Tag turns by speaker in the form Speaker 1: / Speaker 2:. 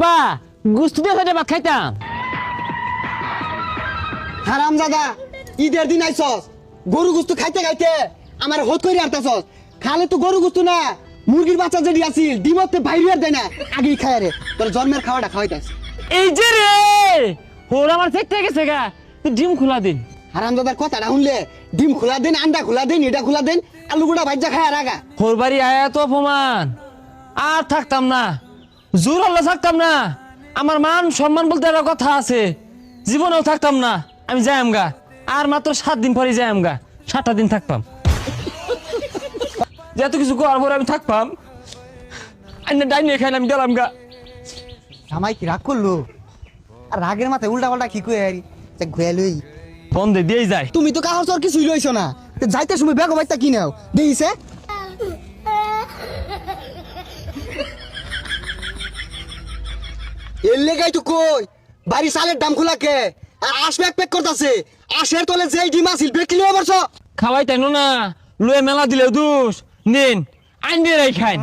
Speaker 1: পা গুস্তু দিয়ে হইতে ভাত খাইতাম।
Speaker 2: হারাম দাদা ঈদের দিন আইছস গরু গুস্তু খাইতে খাইতে আমার হত করে আরতাছস। খালে তো গরু গুস্তু না মুরগির বাচ্চা যেটি আছিল ডিমতে বাইরে দেয় না আগেই খায় রে তোর জন্মের খাওয়াটা খাওয়াইতাস।
Speaker 1: এই যে রে হোর আমার চেকতে গেছে গা, তুই ডিম খোলা দিন।
Speaker 2: হারাম দাদার কথাটা শুনলে ডিম খোলা দেন, আন্ডা খোলা দেন, এটা খোলা দেন, আলু গুড়া ভাজ্যা খায় আর আগা।
Speaker 1: হোর বাড়ি আয়া তো অপমান, আর থাকতাম না, জোর হল্লা থাকতাম না। আমার মান সম্মান বলতে একটা কথা আছে, জীবনেও থাকতাম না। আমি যাইম গা, আর মাত্র 7 দিন পরে যাইম গা, 7টা দিন থাকতাম। যত কিছু করার পরে আমি থাকতাম, আইনা ডাইনে খাইলে আমি গেলাম গা।
Speaker 2: জামাই কি রাগ করলো? আর রাগের মাথায় উল্টা পাল্টা কি কই আরি ঘুয়া লই।
Speaker 1: বন্ধে দিয়েই যায়।
Speaker 2: তুমি তো কাহর চর কিছুই লইছো না, তো যাইতে সময় বেগো বাইতা কি নাও দেইছে। এর লেগাই তো কই বাড়ি সালের দাম খোলাকে আর আশ প্যাক প্যাক করতাছে। আশের তলে যেই ডিম আছিল বেকলি অবশ্য
Speaker 1: খাওয়াই তাই না, লুয়ে মেলা দিলে দোষ নিন আইন দিয়ে খাইন।